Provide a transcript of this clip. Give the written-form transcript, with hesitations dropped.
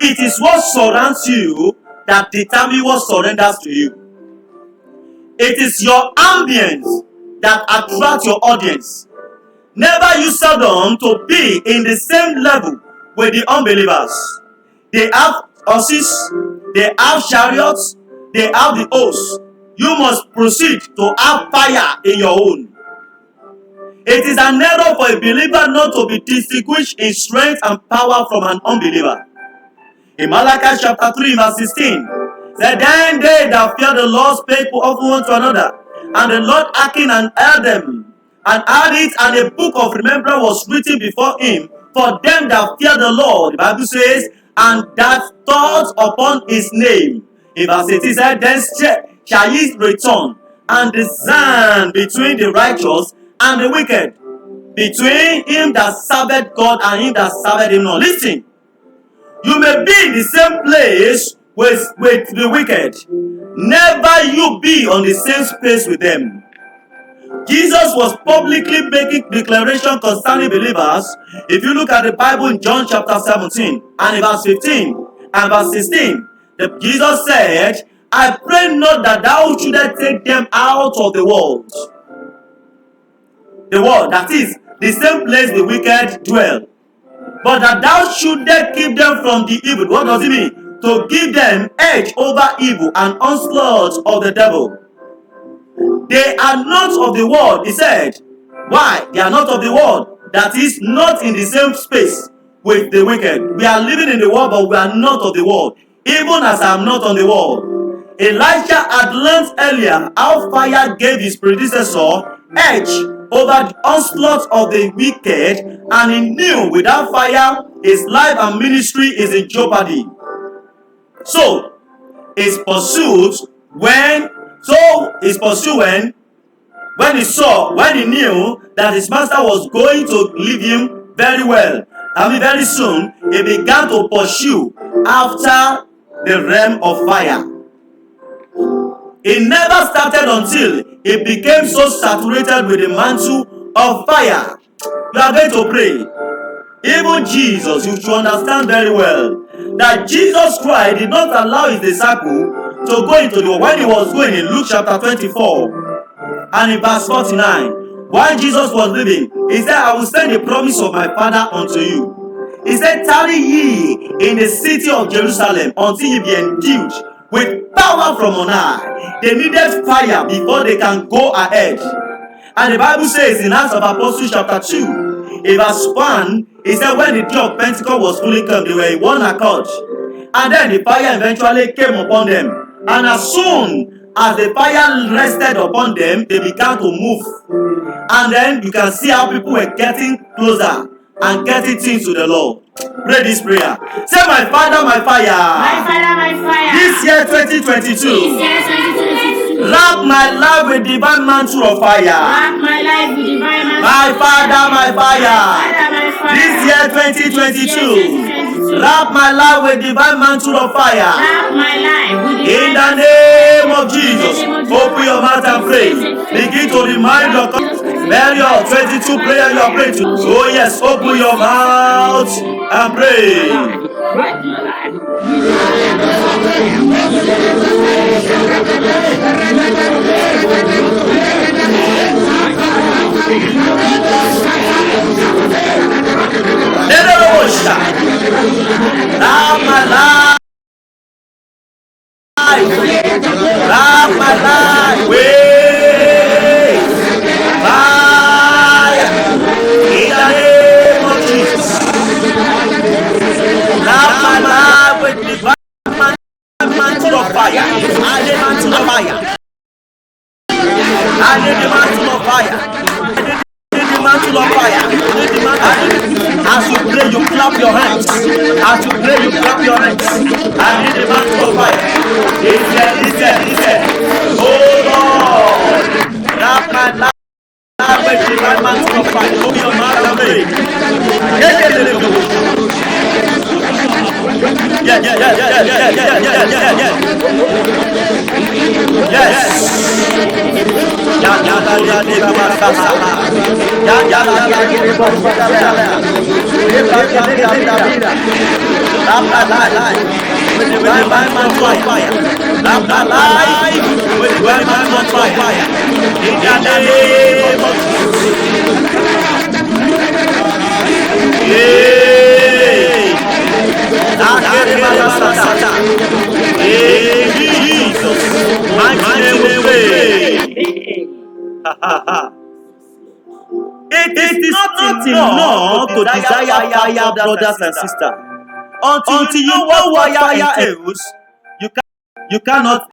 It is what surrounds you that determines what surrenders to you. It is your ambience that attracts your audience. Never use Sodom to be in the same level with the unbelievers. They have horses, they have chariots, they have the hosts. You must proceed to have fire in your own. It is an error for a believer not to be distinguished in strength and power from an unbeliever. In Malachi chapter 3 verse 16, said, then they that fear the Lord spake often one to another, and the Lord hearkened and heard them, and heard it, and a book of remembrance was written before him for them that fear the Lord. The Bible says, and that thought upon his name. In verse 18 said, then shall ye return, and discern between the righteous and the wicked, between him that serveth God and him that serveth him not. Listen, you may be in the same place with the wicked. Never you be on the same space with them. Jesus was publicly making declaration concerning believers. If you look at the Bible in John chapter 17 and in verse 15 and verse 16, Jesus said, I pray not that thou shouldest take them out of the world. The world, that is, the same place the wicked dwell. But that thou shouldest keep them from the evil. What does it mean? To give them edge over evil and onslaught of the devil. They are not of the world, he said. Why? They are not of the world. That is, not in the same space with the wicked. We are living in the world, but we are not of the world. Even as I am not on the world. Elijah had learned earlier how fire gave his predecessor edge over the onslaught of the wicked, and he knew without fire his life and ministry is in jeopardy. So his pursuit when he knew that his master was going to leave him very well. Very soon he began to pursue after the realm of fire. It never started until it became so saturated with the mantle of fire. You are going to pray. Even Jesus, you should understand very well that Jesus Christ did not allow his disciple to go into the world. When he was going in Luke chapter 24 and in verse 49, while Jesus was living, he said, I will send the promise of my Father unto you. He said, tarry ye in the city of Jerusalem until ye be endued with power from on high. They needed fire before they can go ahead. And the Bible says in Acts of Apostles chapter 2, in verse 1, it said when the day of Pentecost was fully come, they were in one accord. And then the fire eventually came upon them. And as soon as the fire rested upon them, they began to move. And then you can see how people were getting closer and getting things to the Lord. Pray this prayer. Say, my Father, my fire. My Father, my fire. This year 2022. Wrap my life with divine mantle of fire. Wrap my life with divine mantle. My Father, my fire. My Father, this year 2022. Wrap my life with divine mantle of fire. Wrap my life with in the name of Jesus. Open your mouth and pray. Begin to remind your very 22 prayer you are praying to. Oh yes, open your mouth and pray. Wrap my life. Wrap my life with fire in the name of Jesus. Wrap my life with divine mantle of fire. I need mantle of fire. I need the mantle of fire. I need the mantle of fire. As you pray, you clap your hands. As you pray, you clap your hands. I need the mantle of fire. Listen. Oh Lord, wrap my life with divine mantle of fire. Open your mouth and pray. Yeah. Yes. Wrap my life with divine mantle of fire. Wrap my life with divine mantle of fire. In the name of in Jesus' mighty name we pray. It is not enough to desire fire, brothers and sisters. Until you know what fire entails, you cannot